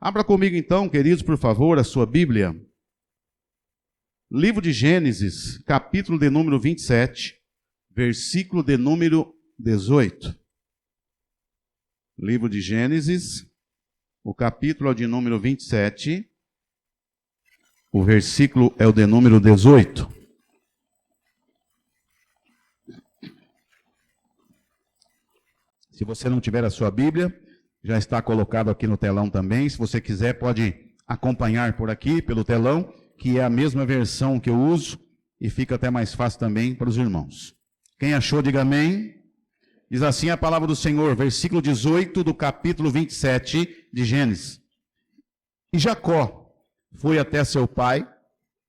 Abra comigo então, queridos, por favor, a sua Bíblia. Livro de Gênesis, capítulo de número 27, versículo de número 18. Livro de Gênesis, o capítulo é de número 27, o versículo é o de número 18. Se você não tiver a sua Bíblia, já está colocado aqui no telão também. Se você quiser, pode acompanhar por aqui, pelo telão, que é a mesma versão que eu uso, e fica até mais fácil também para os irmãos. Quem achou, diga amém. Diz assim a palavra do Senhor, versículo 18 do capítulo 27 de Gênesis. E Jacó foi até seu pai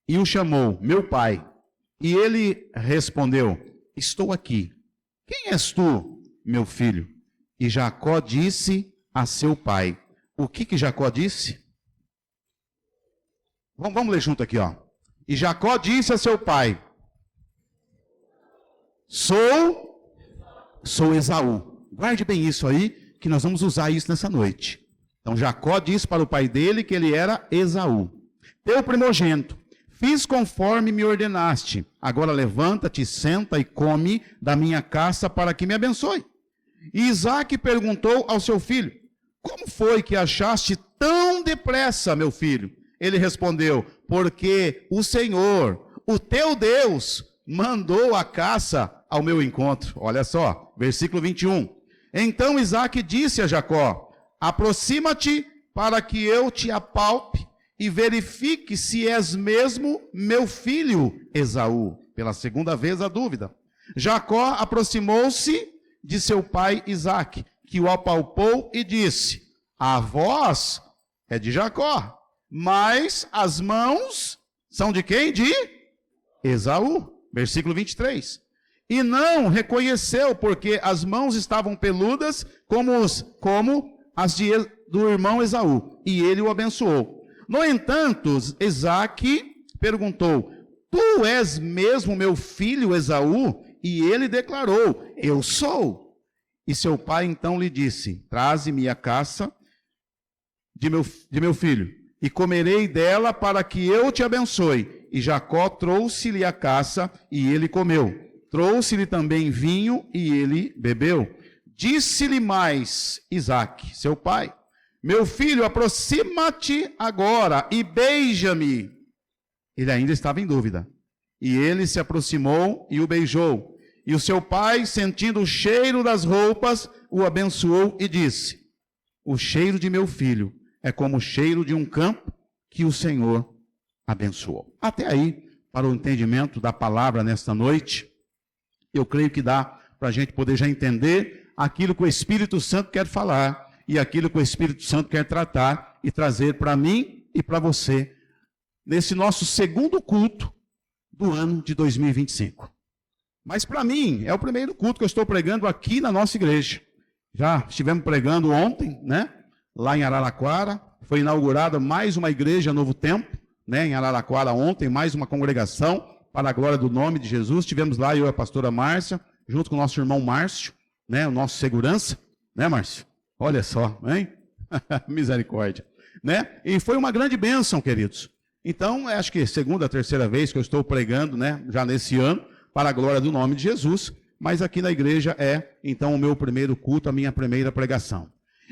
e o chamou, meu pai. E ele respondeu, estou aqui. Quem és tu, meu filho? E Jacó disse a seu pai. O que Jacó disse? Vamos ler junto aqui, ó. E Jacó disse a seu pai, sou Esaú. Guarde bem isso aí, que nós vamos usar isso nessa noite. Então Jacó disse para o pai dele que ele era Esaú. Teu primogênito, fiz conforme me ordenaste. Agora levanta-te, senta e come da minha caça para que me abençoe. E Isaque perguntou ao seu filho, como foi que achaste tão depressa, meu filho? Ele respondeu, porque o Senhor, o teu Deus, mandou a caça ao meu encontro. Olha só, versículo 21. Então Isaque disse a Jacó, aproxima-te para que eu te apalpe e verifique se és mesmo meu filho Esaú. Pela segunda vez a dúvida. Jacó aproximou-se de seu pai Isaque, que o apalpou e disse, a voz é de Jacó, mas as mãos são de quem? De Esaú. Versículo 23. E não reconheceu, porque as mãos estavam peludas como as do irmão Esaú, e ele o abençoou. No entanto, Isaque perguntou, tu és mesmo meu filho Esaú? E ele declarou, eu sou. E seu pai então lhe disse, traze-me a caça de meu filho, e comerei dela para que eu te abençoe. E Jacó trouxe-lhe a caça, e ele comeu. Trouxe-lhe também vinho, e ele bebeu. Disse-lhe mais Isaque, seu pai, meu filho, aproxima-te agora e beija-me. Ele ainda estava em dúvida. E ele se aproximou e o beijou. E o seu pai, sentindo o cheiro das roupas, o abençoou e disse, o cheiro de meu filho é como o cheiro de um campo que o Senhor abençoou. Até aí, para o entendimento da palavra nesta noite, eu creio que dá para a gente poder já entender aquilo que o Espírito Santo quer falar e aquilo que o Espírito Santo quer tratar e trazer para mim e para você nesse nosso segundo culto do ano de 2025. Mas para mim, é o primeiro culto que eu estou pregando aqui na nossa igreja. Já estivemos pregando ontem, né? Lá em Araraquara, foi inaugurada mais uma igreja Novo Tempo, né? Em Araraquara ontem, mais uma congregação para a glória do nome de Jesus. Estivemos lá, eu e a pastora Márcia, junto com o nosso irmão Márcio, né? O nosso segurança, né, Márcio? Olha só, hein? Misericórdia, né? E foi uma grande bênção, queridos. Então, acho que segunda, terceira vez que eu estou pregando, né, já nesse ano, para a glória do nome de Jesus, mas aqui na igreja é, então, o meu primeiro culto, a minha primeira pregação.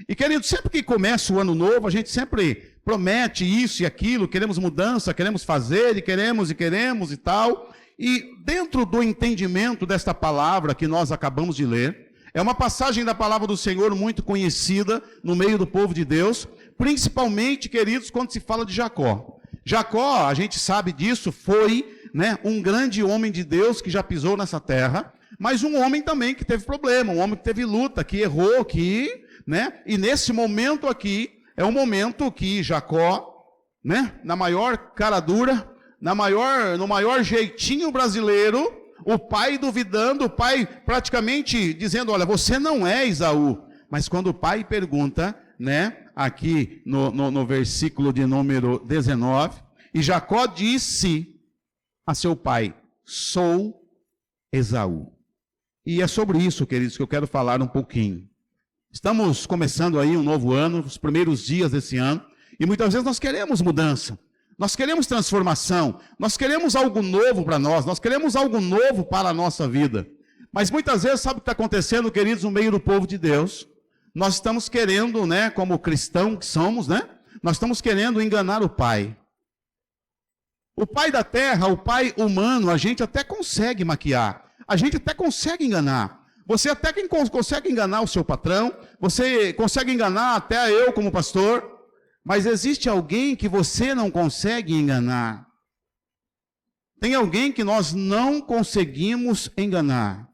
E, querido, sempre que começa o ano novo, a gente sempre promete isso e aquilo, queremos mudança, queremos fazer, e queremos e tal, e dentro do entendimento desta palavra que nós acabamos de ler, é uma passagem da palavra do Senhor muito conhecida no meio do povo de Deus, principalmente, queridos, quando se fala de Jacó. Jacó, a gente sabe disso, foi, né, um grande homem de Deus que já pisou nessa terra, mas um homem também que teve problema, um homem que teve luta, que errou, né, e nesse momento aqui, é um momento que Jacó, né, na maior cara dura, no maior jeitinho brasileiro, o pai duvidando, o pai praticamente dizendo, olha, você não é Esaú, mas quando o pai pergunta, né, aqui no versículo de número 19, e Jacó disse a seu pai, sou Esaú. E é sobre isso, queridos, que eu quero falar um pouquinho. Estamos começando aí um novo ano, os primeiros dias desse ano, E muitas vezes nós queremos mudança, nós queremos transformação, nós queremos algo novo para nós queremos algo novo para a nossa vida. Mas muitas vezes, sabe o que está acontecendo, queridos, no meio do povo de Deus? Nós estamos querendo, né, como cristãos que somos, né? Nós estamos querendo enganar o Pai. O Pai da terra, o Pai humano, a gente até consegue maquiar, a gente até consegue enganar. Você até consegue enganar o seu patrão, você consegue enganar até eu como pastor, mas existe alguém que você não consegue enganar. Tem alguém que nós não conseguimos enganar.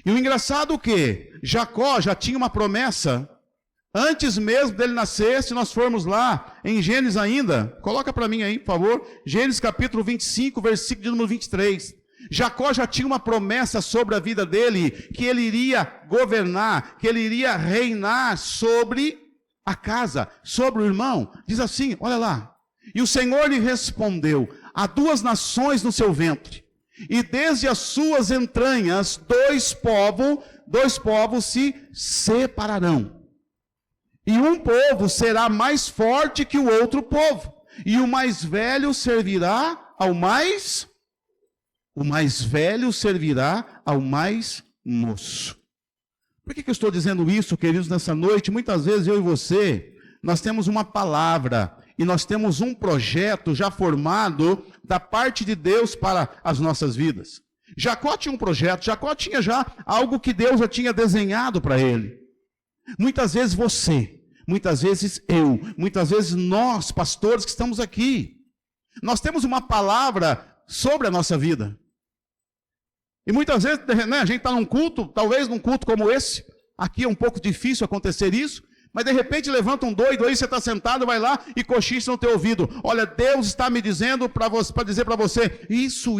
E o engraçado é que Jacó já tinha uma promessa, antes mesmo dele nascer. Se nós formos lá em Gênesis ainda, coloca para mim aí, por favor, Gênesis capítulo 25, versículo de número 23. Jacó já tinha uma promessa sobre a vida dele, que ele iria governar, que ele iria reinar sobre a casa, sobre o irmão. Diz assim, olha lá, e o Senhor lhe respondeu, há 2 nações no seu ventre, e desde as suas entranhas dois povos se separarão. E um povo será mais forte que o outro povo, e o mais velho servirá ao mais moço. Por que eu estou dizendo isso, queridos, nessa noite? Muitas vezes eu e você, nós temos uma palavra, e nós temos um projeto já formado da parte de Deus para as nossas vidas. Jacó tinha um projeto, Jacó tinha já algo que Deus já tinha desenhado para ele. Muitas vezes você, muitas vezes eu, muitas vezes nós, pastores que estamos aqui, nós temos uma palavra sobre a nossa vida. E muitas vezes, né, a gente está num culto, talvez num culto como esse, aqui é um pouco difícil acontecer isso, mas de repente levanta um doido aí, você está sentado, vai lá e cochicha no teu ouvido. Olha, Deus está me dizendo para dizer para você, isso.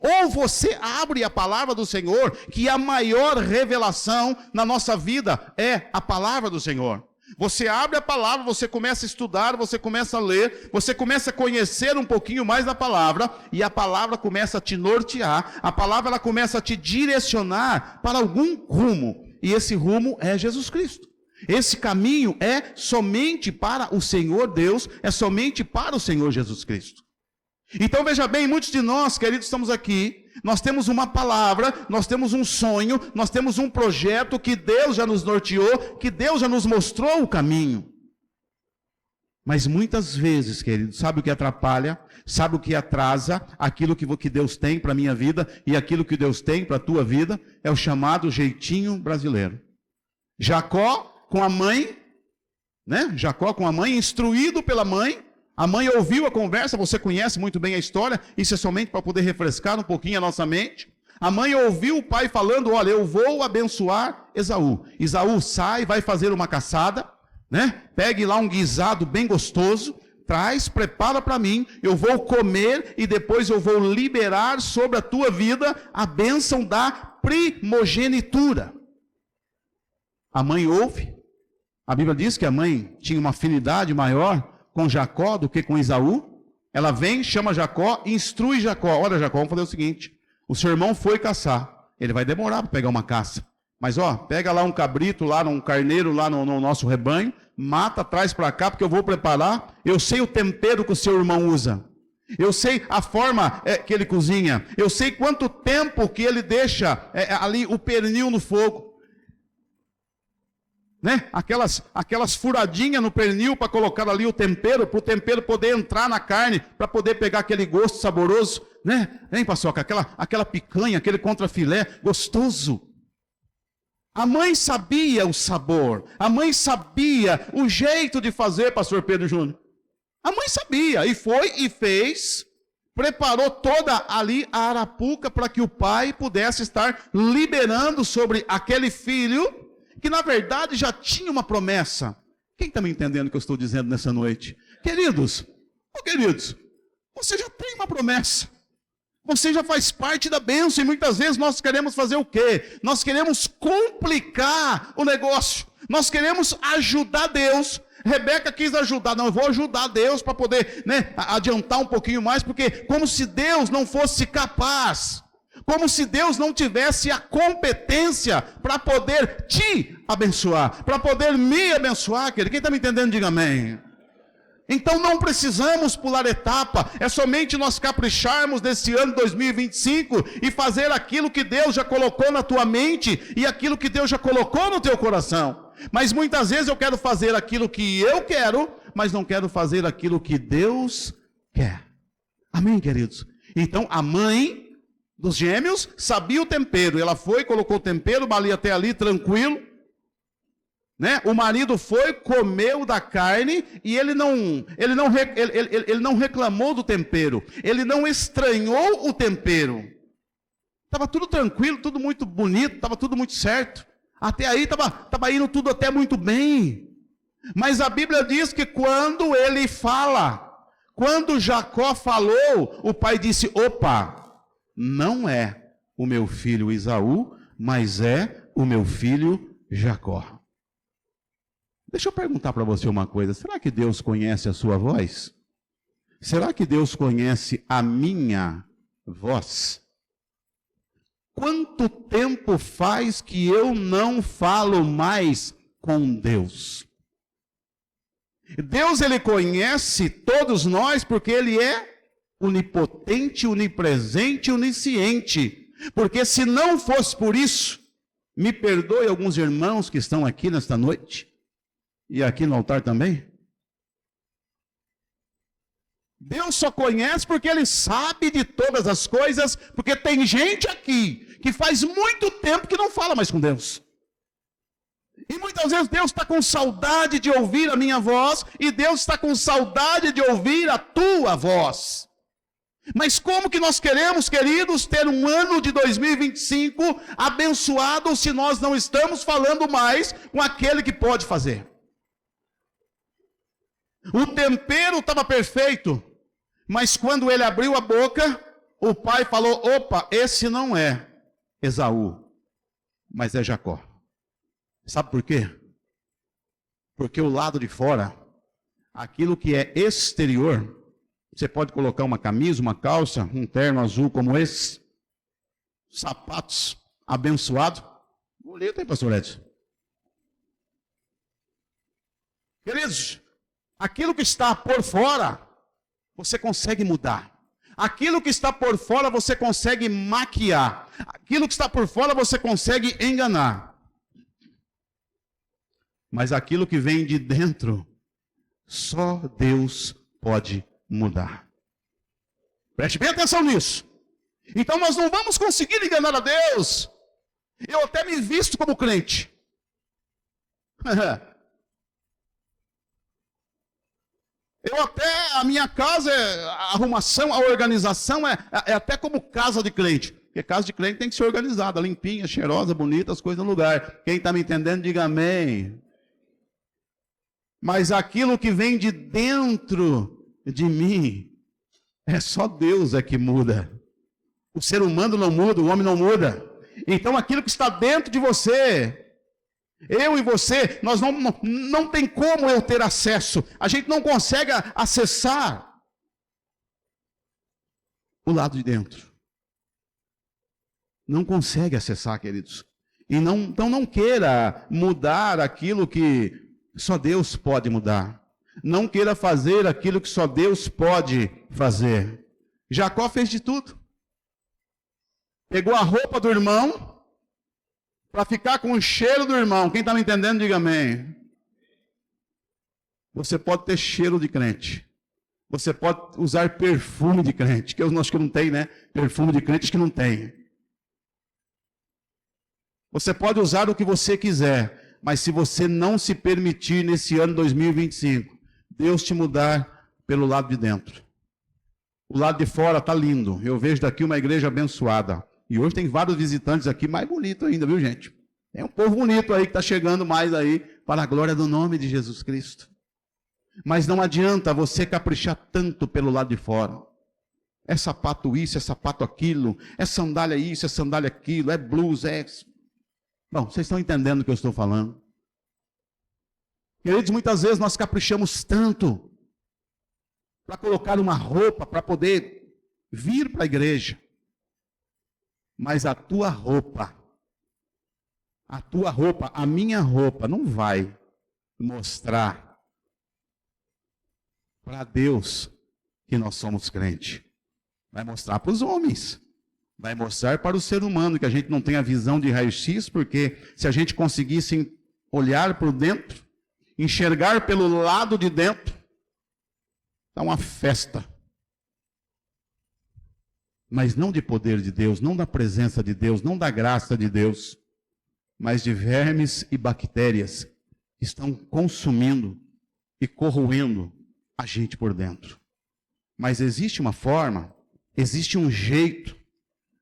Ou você abre a palavra do Senhor, que a maior revelação na nossa vida é a palavra do Senhor. Você abre a palavra, você começa a estudar, você começa a ler, você começa a conhecer um pouquinho mais da palavra, e a palavra começa a te nortear, a palavra ela começa a te direcionar para algum rumo, e esse rumo é Jesus Cristo. Esse caminho é somente para o Senhor Deus, é somente para o Senhor Jesus Cristo. Então veja bem, muitos de nós, queridos, estamos aqui, nós temos uma palavra, nós temos um sonho, nós temos um projeto que Deus já nos norteou, que Deus já nos mostrou o caminho. Mas muitas vezes, queridos, sabe o que atrapalha? Sabe o que atrasa aquilo que Deus tem para a minha vida e aquilo que Deus tem para a tua vida? É o chamado jeitinho brasileiro. Jacó com a mãe, né? Jacó com a mãe, instruído pela mãe, a mãe ouviu a conversa, você conhece muito bem a história, isso é somente para poder refrescar um pouquinho a nossa mente. A mãe ouviu o pai falando, olha, eu vou abençoar Esaú. Esaú sai, vai fazer uma caçada, né? Pegue lá um guisado bem gostoso, traz, prepara para mim, eu vou comer e depois eu vou liberar sobre a tua vida a bênção da primogenitura. A mãe ouve. A Bíblia diz que a mãe tinha uma afinidade maior com Jacó do que com Esaú. Ela vem, chama Jacó, instrui Jacó. Olha, Jacó, vamos fazer o seguinte. O seu irmão foi caçar. Ele vai demorar para pegar uma caça. Mas, pega lá um cabrito, lá um carneiro, lá no nosso rebanho. Mata, traz para cá, porque eu vou preparar. Eu sei o tempero que o seu irmão usa. Eu sei a forma que ele cozinha. Eu sei quanto tempo que ele deixa ali o pernil no fogo. Né? Aquelas furadinhas no pernil para colocar ali o tempero, para o tempero poder entrar na carne, para poder pegar aquele gosto saboroso, né? Hein, Paçoca? Aquela picanha, aquele contrafilé gostoso. A mãe sabia o sabor, a mãe sabia o jeito de fazer, pastor Pedro Júnior. A mãe sabia, e foi e fez, preparou toda ali a arapuca para que o pai pudesse estar liberando sobre aquele filho, que na verdade já tinha uma promessa. Quem está me entendendo o que eu estou dizendo nessa noite? Queridos, você já tem uma promessa. Você já faz parte da bênção, e muitas vezes nós queremos fazer o quê? Nós queremos complicar o negócio. Nós queremos ajudar Deus. Rebeca quis ajudar, não, eu vou ajudar Deus para poder, né, adiantar um pouquinho mais, porque como se Deus não fosse capaz, como se Deus não tivesse a competência para poder te abençoar, para poder me abençoar, querido. Quem está me entendendo, diga amém. Então não precisamos pular etapa, é somente nós capricharmos nesse ano 2025 e fazer aquilo que Deus já colocou na tua mente e aquilo que Deus já colocou no teu coração. Mas muitas vezes eu quero fazer aquilo que eu quero, mas não quero fazer aquilo que Deus quer. Amém, queridos? Então a mãe dos gêmeos sabia o tempero, ela foi, colocou o tempero, ali até ali, tranquilo. Né? O marido foi, comeu da carne e ele não reclamou do tempero, ele não estranhou o tempero. Estava tudo tranquilo, tudo muito bonito, estava tudo muito certo. Até aí estava indo tudo até muito bem. Mas a Bíblia diz que quando ele fala, quando Jacó falou, o pai disse: opa, não é o meu filho Esaú, mas é o meu filho Jacó. Deixa eu perguntar para você uma coisa, será que Deus conhece a sua voz? Será que Deus conhece a minha voz? Quanto tempo faz que eu não falo mais com Deus? Deus, Ele conhece todos nós porque Ele é onipotente, onipresente, onisciente. Porque se não fosse por isso, me perdoe alguns irmãos que estão aqui nesta noite, e aqui no altar também. Deus só conhece porque Ele sabe de todas as coisas, porque tem gente aqui que faz muito tempo que não fala mais com Deus. E muitas vezes Deus está com saudade de ouvir a minha voz, e Deus está com saudade de ouvir a tua voz. Mas como que nós queremos, queridos, ter um ano de 2025 abençoado se nós não estamos falando mais com aquele que pode fazer? O tempero estava perfeito, mas quando ele abriu a boca, o pai falou: opa, esse não é Esaú, mas é Jacó. Sabe por quê? Porque o lado de fora, aquilo que é exterior, você pode colocar uma camisa, uma calça, um terno azul como esse, sapatos abençoados. Bonito, hein, pastor Edson? Queridos, aquilo que está por fora, você consegue mudar. Aquilo que está por fora, você consegue maquiar. Aquilo que está por fora, você consegue enganar. Mas aquilo que vem de dentro, só Deus pode mudar. Preste bem atenção nisso. Então nós não vamos conseguir enganar a Deus. Eu até me visto como crente. Eu até, a minha casa, a arrumação, a organização é até como casa de crente. Porque casa de crente tem que ser organizada, limpinha, cheirosa, bonita, as coisas no lugar. Quem está me entendendo, diga amém. Mas aquilo que vem de dentro de mim, é só Deus é que muda. O ser humano não muda, o homem não muda. Então aquilo que está dentro de você, eu e você, nós não tem como eu ter acesso. A gente não consegue acessar o lado de dentro. Não consegue acessar, queridos. E então não queira mudar aquilo que só Deus pode mudar. Não queira fazer aquilo que só Deus pode fazer. Jacó fez de tudo. Pegou a roupa do irmão para ficar com o cheiro do irmão. Quem está me entendendo, diga amém. Você pode ter cheiro de crente. Você pode usar perfume de crente. Que eu acho que não tem, né? Perfume de crente que não tem. Você pode usar o que você quiser. Mas se você não se permitir nesse ano 2025, Deus te mudar pelo lado de dentro. O lado de fora está lindo. Eu vejo daqui uma igreja abençoada. E hoje tem vários visitantes aqui, mais bonito ainda, viu, gente? Tem um povo bonito aí que está chegando mais aí para a glória do nome de Jesus Cristo. Mas não adianta você caprichar tanto pelo lado de fora. É sapato isso, é sapato aquilo, é sandália isso, é sandália aquilo, é blusa, é... Bom, vocês estão entendendo o que eu estou falando. Queridos, muitas vezes nós caprichamos tanto para colocar uma roupa, para poder vir para a igreja. Mas a tua roupa, a minha roupa, não vai mostrar para Deus que nós somos crente. Vai mostrar para os homens. Vai mostrar para o ser humano que a gente não tem a visão de raio-x, porque se a gente conseguisse olhar por dentro, enxergar pelo lado de dentro, dá uma festa. Mas não de poder de Deus, não da presença de Deus, não da graça de Deus, mas de vermes e bactérias que estão consumindo e corroendo a gente por dentro. Mas existe uma forma, existe um jeito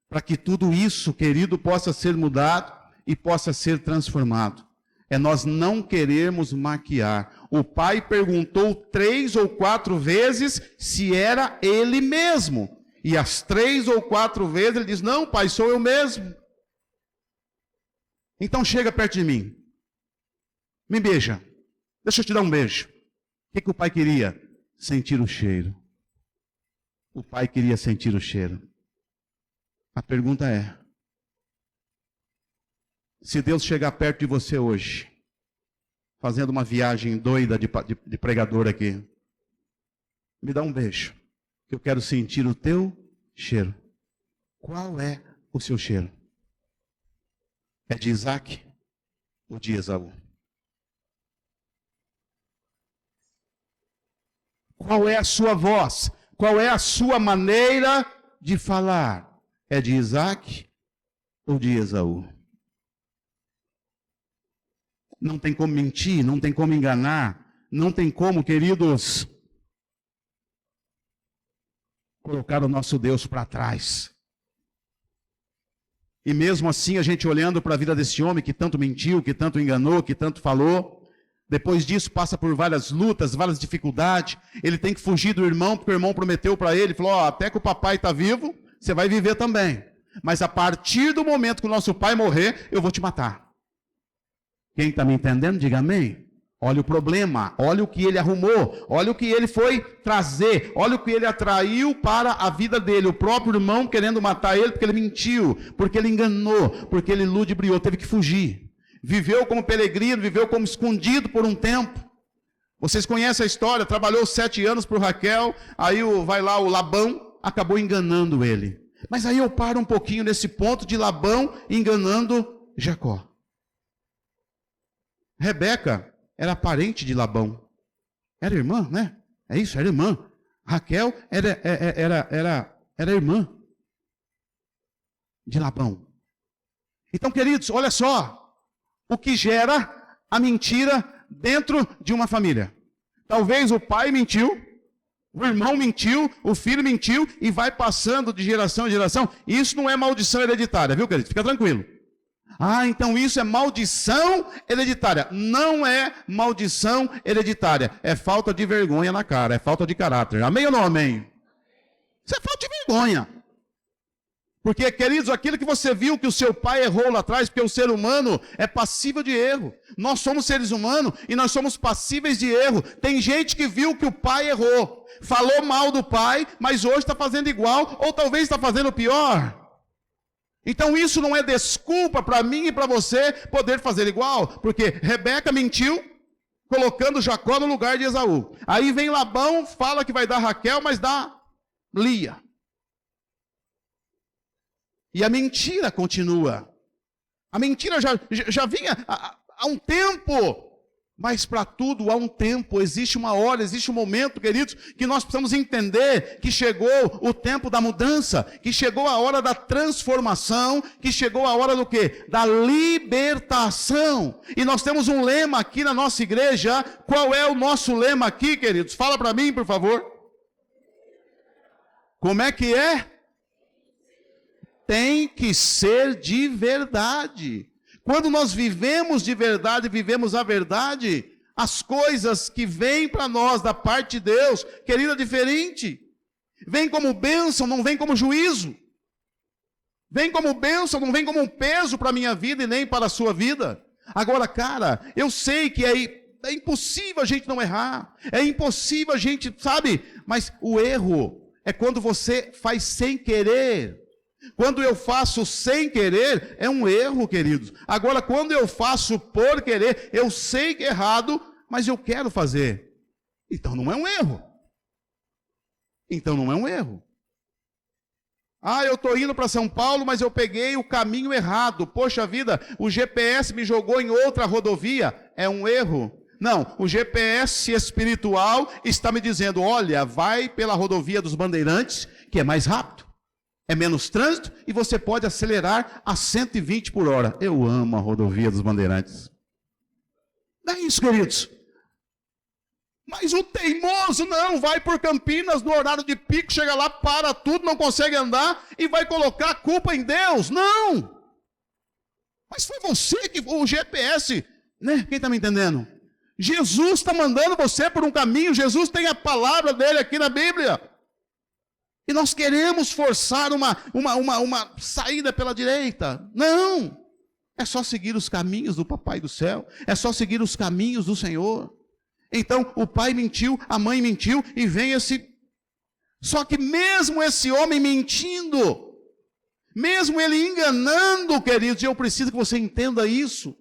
para que tudo isso, querido, possa ser mudado e possa ser transformado. É nós não querermos maquiar. O pai perguntou 3 ou 4 vezes se era ele mesmo. E as 3 ou 4 vezes ele diz, não, pai, sou eu mesmo. Então chega perto de mim. Me beija. Deixa eu te dar um beijo. O que o pai queria? Sentir o cheiro. O pai queria sentir o cheiro. A pergunta é, se Deus chegar perto de você hoje, fazendo uma viagem doida de pregador aqui, me dá um beijo, que eu quero sentir o teu cheiro. Qual é o seu cheiro? É de Isaac ou de Esaú? Qual é a sua voz? Qual é a sua maneira de falar? É de Isaac ou de Esaú? Não tem como mentir, não tem como enganar, não tem como, queridos, colocar o nosso Deus para trás. E mesmo assim, a gente olhando para a vida desse homem que tanto mentiu, que tanto enganou, que tanto falou, depois disso passa por várias lutas, várias dificuldades, ele tem que fugir do irmão, porque o irmão prometeu para ele, falou, até que o papai está vivo, você vai viver também. Mas a partir do momento que o nosso pai morrer, eu vou te matar. Quem está me entendendo, diga amém. Olha o problema, olha o que ele arrumou, olha o que ele foi trazer, olha o que ele atraiu para a vida dele. O próprio irmão querendo matar ele porque ele mentiu, porque ele enganou, porque ele ludibriou, teve que fugir. Viveu como peregrino, viveu como escondido por um tempo. Vocês conhecem a história, trabalhou 7 anos para o Raquel, aí vai lá o Labão, acabou enganando ele. Mas aí eu paro um pouquinho nesse ponto de Labão enganando Jacó. Rebeca era parente de Labão. Era irmã, né? É isso, era irmã. Raquel era irmã de Labão. Então, queridos, olha só o que gera a mentira dentro de uma família. Talvez o pai mentiu, o irmão mentiu, o filho mentiu e vai passando de geração em geração. Isso não é maldição hereditária, viu, querido? Fica tranquilo. Ah, então isso é maldição hereditária. Não é maldição hereditária. É falta de vergonha na cara, é falta de caráter. Amém ou não amém? Isso é falta de vergonha. Porque, queridos, aquilo que você viu que o seu pai errou lá atrás, porque o ser humano é passível de erro. Nós somos seres humanos e nós somos passíveis de erro. Tem gente que viu que o pai errou, falou mal do pai, mas hoje está fazendo igual, ou talvez está fazendo pior. Então isso não é desculpa para mim e para você poder fazer igual, porque Rebeca mentiu, colocando Jacó no lugar de Esaú. Aí vem Labão, fala que vai dar Raquel, mas dá Lia. E a mentira continua. A mentira já vinha há um tempo. Mas para tudo há um tempo, existe uma hora, existe um momento, queridos, que nós precisamos entender que chegou o tempo da mudança, que chegou a hora da transformação, que chegou a hora do quê? Da libertação. E nós temos um lema aqui na nossa igreja. Qual é o nosso lema aqui, queridos? Fala para mim, por favor. Como é que é? Tem que ser de verdade. Quando nós vivemos de verdade, vivemos a verdade, as coisas que vêm para nós da parte de Deus, querido, é diferente. Vem como bênção, não vem como juízo. Vem como bênção, não vem como um peso para a minha vida e nem para a sua vida. Agora, cara, eu sei que é impossível a gente não errar. É impossível a gente, sabe? Mas o erro é quando você faz sem querer. Quando eu faço sem querer, é um erro, queridos. Agora, quando eu faço por querer, eu sei que é errado, mas eu quero fazer. Então não é um erro. Então não é um erro. Ah, eu estou indo para São Paulo, mas eu peguei o caminho errado. Poxa vida, o GPS me jogou em outra rodovia. É um erro? Não, o GPS espiritual está me dizendo, olha, vai pela rodovia dos Bandeirantes, que é mais rápido, é menos trânsito, e você pode acelerar a 120 por hora. Eu amo a rodovia dos Bandeirantes. Não é isso, queridos. Mas o teimoso não, vai por Campinas no horário de pico, chega lá, para tudo, não consegue andar e vai colocar a culpa em Deus. Não! Mas foi você que, o GPS, né? Quem está me entendendo? Jesus está mandando você por um caminho, Jesus tem a palavra dele aqui na Bíblia. E nós queremos forçar uma saída pela direita. Não! É só seguir os caminhos do Papai do céu, é só seguir os caminhos do Senhor. Então, o pai mentiu, a mãe mentiu, e vem esse... Só que mesmo esse homem mentindo, mesmo ele enganando, queridos, e eu preciso que você entenda isso,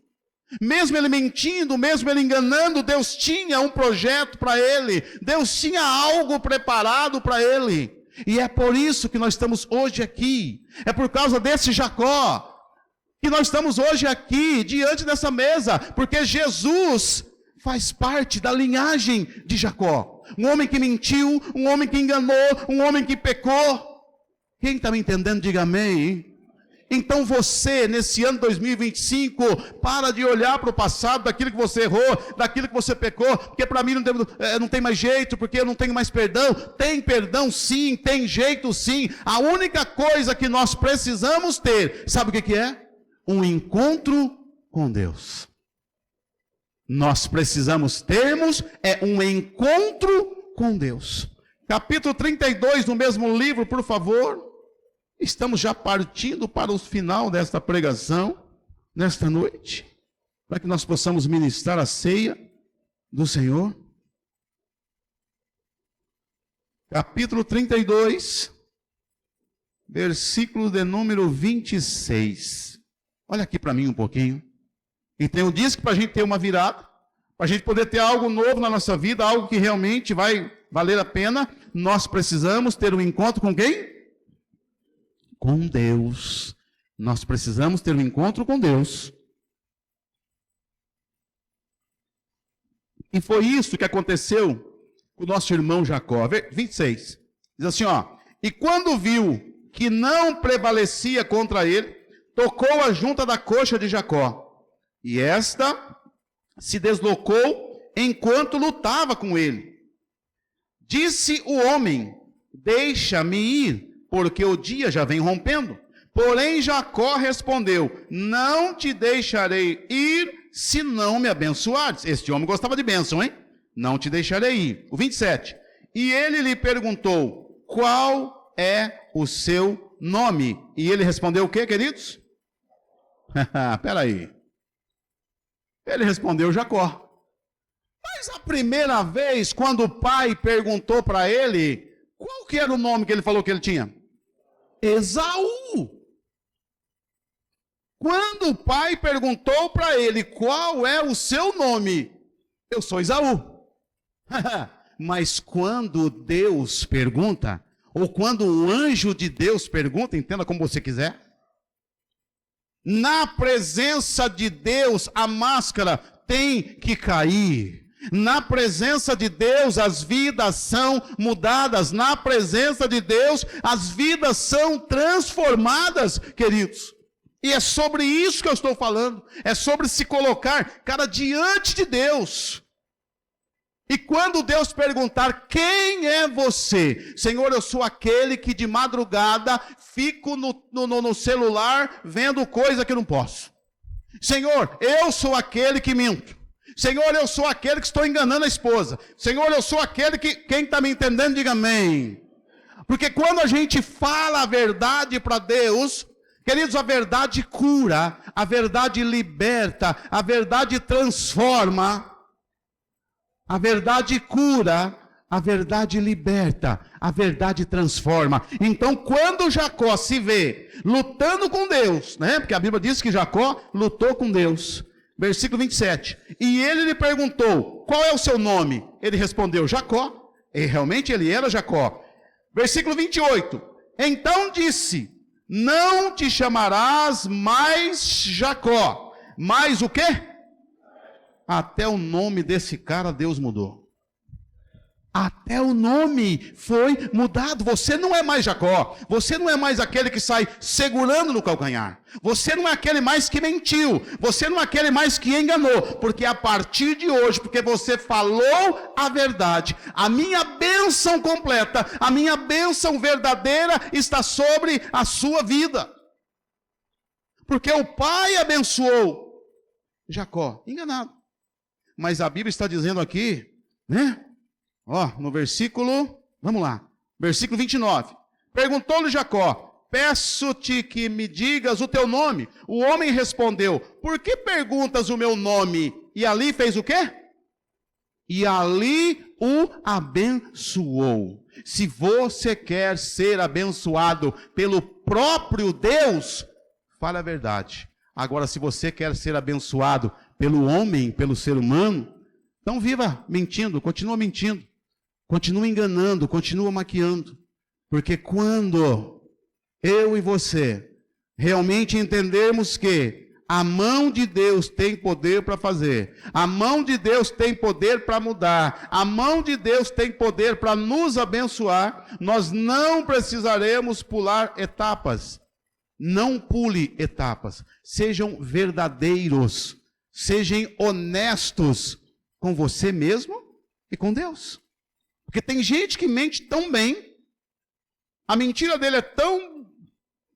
mesmo ele mentindo, mesmo ele enganando, Deus tinha um projeto para ele, Deus tinha algo preparado para ele, e é por isso que nós estamos hoje aqui, é por causa desse Jacó, que nós estamos hoje aqui, diante dessa mesa, porque Jesus faz parte da linhagem de Jacó. Um homem que mentiu, um homem que enganou, um homem que pecou. Quem está me entendendo, diga amém. Então você, nesse ano 2025, para de olhar para o passado, daquilo que você errou, daquilo que você pecou, porque para mim não tem mais jeito, porque eu não tenho mais perdão. Tem perdão sim, tem jeito sim. A única coisa que nós precisamos ter, sabe o que é? Um encontro com Deus. Nós precisamos termos um encontro com Deus. Capítulo 32 do mesmo livro, por favor. Estamos já partindo para o final desta pregação, nesta noite, para que nós possamos ministrar a ceia do Senhor. Capítulo 32, versículo de número 26. Olha aqui para mim um pouquinho. Então eu disse que para a gente ter uma virada, para a gente poder ter algo novo na nossa vida, algo que realmente vai valer a pena, nós precisamos ter um encontro com quem? Com Deus. Nós precisamos ter um encontro com Deus. E foi isso que aconteceu com o nosso irmão Jacó. 26. Diz assim, ó. E quando viu que não prevalecia contra ele, tocou a junta da coxa de Jacó. E esta se deslocou enquanto lutava com ele. Disse o homem, deixa-me ir, porque o dia já vem rompendo. Porém Jacó respondeu, não te deixarei ir, se não me abençoares. Este homem gostava de bênção, hein? Não te deixarei ir. O 27. E ele lhe perguntou, qual é o seu nome? E ele respondeu o quê, queridos? Espera aí. Ele respondeu Jacó. Mas a primeira vez, quando o pai perguntou para ele, qual que era o nome que ele falou que ele tinha? Esaú. Quando o pai perguntou para ele, qual é o seu nome? Eu sou Esaú. Mas quando Deus pergunta, ou quando um anjo de Deus pergunta, entenda como você quiser, na presença de Deus, a máscara tem que cair. Na presença de Deus, as vidas são mudadas. Na presença de Deus, as vidas são transformadas, queridos. E é sobre isso que eu estou falando. É sobre se colocar, cara, diante de Deus. E quando Deus perguntar, quem é você? Senhor, eu sou aquele que de madrugada fico no celular vendo coisa que não posso. Senhor, eu sou aquele que minto. Senhor, eu sou aquele que estou enganando a esposa. Senhor, eu sou aquele que... Quem está me entendendo, diga amém. Porque quando a gente fala a verdade para Deus, queridos, a verdade cura, a verdade liberta, a verdade transforma. A verdade cura, a verdade liberta, a verdade transforma. Então, quando Jacó se vê lutando com Deus, né? Porque a Bíblia diz que Jacó lutou com Deus. Versículo 27. E ele lhe perguntou, qual é o seu nome? Ele respondeu, Jacó. E realmente ele era Jacó. Versículo 28. Então disse: não te chamarás mais Jacó, mas o quê? Até o nome desse cara Deus mudou. Até o nome foi mudado. Você não é mais Jacó. Você não é mais aquele que sai segurando no calcanhar. Você não é aquele mais que mentiu. Você não é aquele mais que enganou. Porque a partir de hoje, porque você falou a verdade, a minha bênção completa, a minha bênção verdadeira está sobre a sua vida. Porque o pai abençoou Jacó. Enganado. Mas a Bíblia está dizendo aqui, né? No versículo, vamos lá, versículo 29. Perguntou-lhe Jacó: peço-te que me digas o teu nome. O homem respondeu: por que perguntas o meu nome? E ali fez o quê? E ali o abençoou. Se você quer ser abençoado pelo próprio Deus, fale a verdade. Agora, se você quer ser abençoado pelo homem, pelo ser humano, então viva mentindo, continua mentindo. Continua enganando, continua maquiando. Porque quando eu e você realmente entendermos que a mão de Deus tem poder para fazer, a mão de Deus tem poder para mudar, a mão de Deus tem poder para nos abençoar, nós não precisaremos pular etapas. Não pule etapas. Sejam verdadeiros, sejam honestos com você mesmo e com Deus. Porque tem gente que mente tão bem, a mentira dele é tão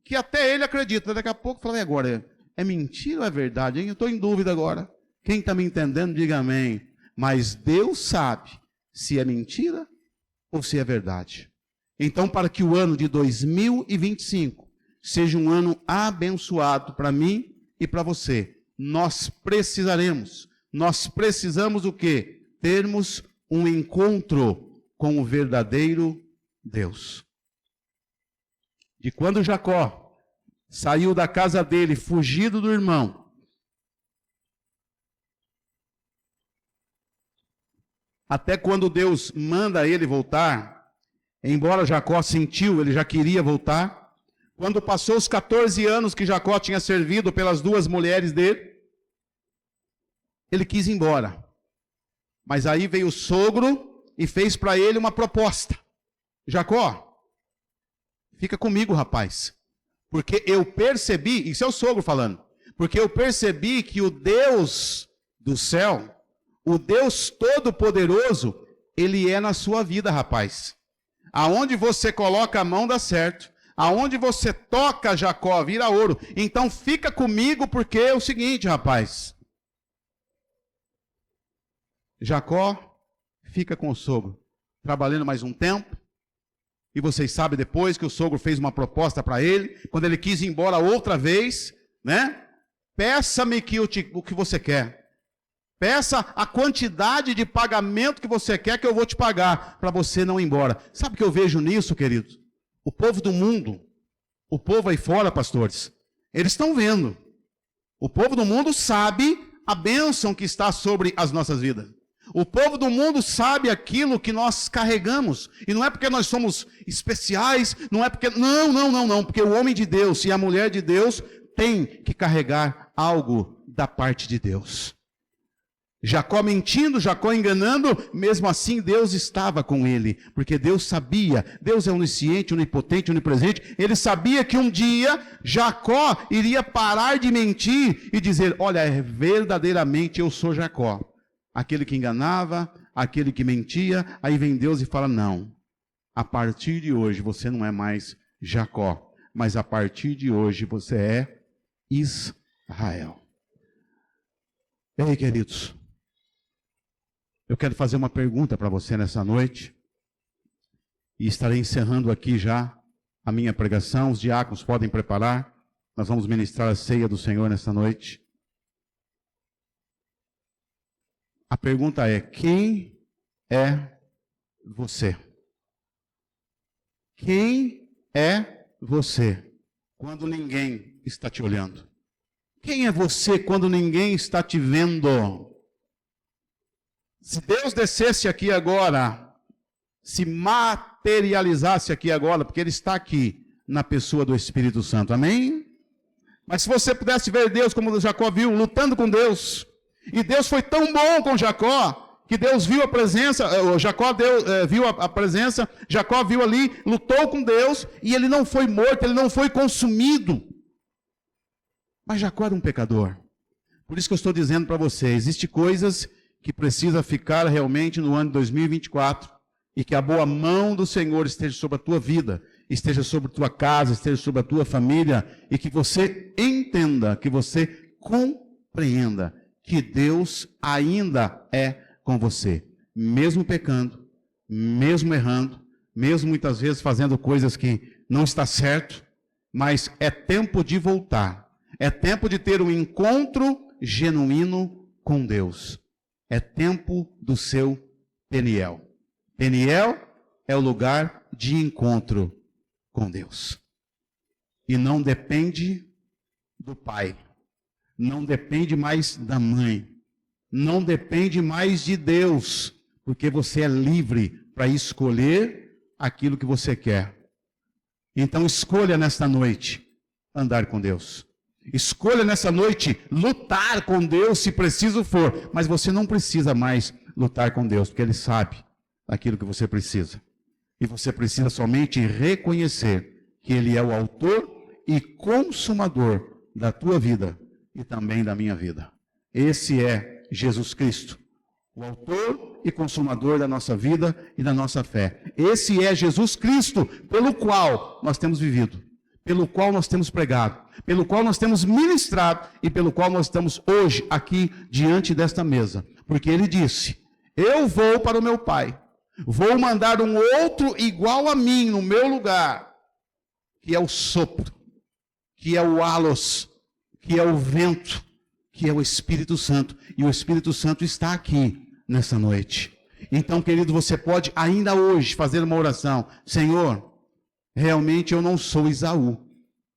que até ele acredita. Daqui a pouco fala: e agora, é mentira ou é verdade? Hein? Eu estou em dúvida agora. Quem está me entendendo, diga amém. Mas Deus sabe se é mentira ou se é verdade. Então, para que o ano de 2025 seja um ano abençoado para mim e para você, nós precisamos o quê? Termos um encontro com o verdadeiro Deus. De quando Jacó saiu da casa dele, fugido do irmão, até quando Deus manda ele voltar, embora Jacó sentiu, ele já queria voltar. Quando passou os 14 anos que Jacó tinha servido pelas duas mulheres dele, ele quis ir embora. Mas aí veio o sogro e fez para ele uma proposta: Jacó, fica comigo, rapaz, porque eu percebi, isso é o sogro falando, porque eu percebi que o Deus do céu, o Deus Todo-Poderoso, Ele é na sua vida, rapaz. Aonde você coloca a mão dá certo, aonde você toca, Jacó, vira ouro. Então fica comigo, porque é o seguinte, rapaz, Jacó fica com o sogro, trabalhando mais um tempo, e vocês sabem depois que o sogro fez uma proposta para ele, quando ele quis ir embora outra vez, né? Peça-me o que você quer, peça a quantidade de pagamento que você quer que eu vou te pagar, para você não ir embora. Sabe o que eu vejo nisso, querido? O povo do mundo, o povo aí fora, pastores, eles estão vendo, o povo do mundo sabe a bênção que está sobre as nossas vidas. O povo do mundo sabe aquilo que nós carregamos. E não é porque nós somos especiais, não é porque... Não. Porque o homem de Deus e a mulher de Deus tem que carregar algo da parte de Deus. Jacó mentindo, Jacó enganando, mesmo assim Deus estava com ele. Porque Deus sabia, Deus é onisciente, onipotente, onipresente. Ele sabia que um dia Jacó iria parar de mentir e dizer: olha, verdadeiramente eu sou Jacó. Aquele que enganava, aquele que mentia. Aí vem Deus e fala: não, a partir de hoje você não é mais Jacó, mas a partir de hoje você é Israel. E aí, queridos, eu quero fazer uma pergunta para você nessa noite, e estarei encerrando aqui já a minha pregação. Os diáconos podem preparar, nós vamos ministrar a ceia do Senhor nessa noite. A pergunta é: quem é você? Quem é você quando ninguém está te olhando? Quem é você quando ninguém está te vendo? Se Deus descesse aqui agora, se materializasse aqui agora, porque ele está aqui na pessoa do Espírito Santo. Amém? Mas se você pudesse ver Deus como Jacó viu, lutando com Deus, e Deus foi tão bom com Jacó, que Deus viu a presença, viu a presença, Jacó viu ali, lutou com Deus, e ele não foi morto, ele não foi consumido. Mas Jacó era um pecador. Por isso que eu estou dizendo para você, existem coisas que precisa ficar realmente no ano de 2024, e que a boa mão do Senhor esteja sobre a tua vida, esteja sobre a tua casa, esteja sobre a tua família, e que você entenda, que você compreenda que Deus ainda é com você, mesmo pecando, mesmo errando, mesmo muitas vezes fazendo coisas que não está certo, mas é tempo de voltar, é tempo de ter um encontro genuíno com Deus, é tempo do seu Peniel. Peniel é o lugar de encontro com Deus, e não depende do pai, não depende mais da mãe, não depende mais de Deus, porque você é livre para escolher aquilo que você quer. Então escolha nesta noite andar com Deus. Escolha nessa noite lutar com Deus se preciso for, mas você não precisa mais lutar com Deus, porque Ele sabe aquilo que você precisa. E você precisa somente reconhecer que Ele é o autor e consumador da tua vida e também da minha vida. Esse é Jesus Cristo, o autor e consumador da nossa vida e da nossa fé. Esse é Jesus Cristo, pelo qual nós temos vivido, pelo qual nós temos pregado, pelo qual nós temos ministrado e pelo qual nós estamos hoje aqui diante desta mesa. Porque Ele disse, eu vou para o meu Pai, vou mandar um outro igual a mim no meu lugar, que é o sopro, que é o halos, que é o vento, que é o Espírito Santo. E o Espírito Santo está aqui nessa noite. Então, querido, você pode ainda hoje fazer uma oração. Senhor, realmente eu não sou Esaú,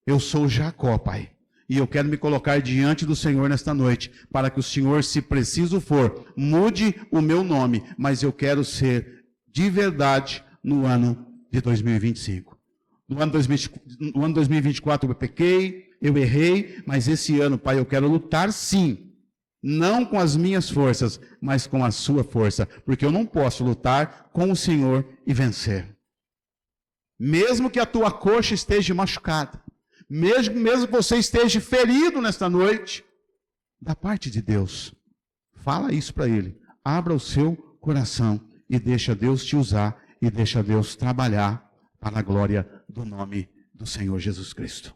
eu sou Jacó, Pai. E eu quero me colocar diante do Senhor nesta noite, para que o Senhor, se preciso for, mude o meu nome, mas eu quero ser de verdade no ano de 2025. No ano 2024 eu pequei, eu errei, mas esse ano, Pai, eu quero lutar sim, não com as minhas forças, mas com a sua força, porque eu não posso lutar com o Senhor e vencer. Mesmo que a tua coxa esteja machucada, mesmo que você esteja ferido nesta noite, da parte de Deus, fala isso para Ele, abra o seu coração e deixa Deus te usar e deixa Deus trabalhar para a glória do nome do Senhor Jesus Cristo.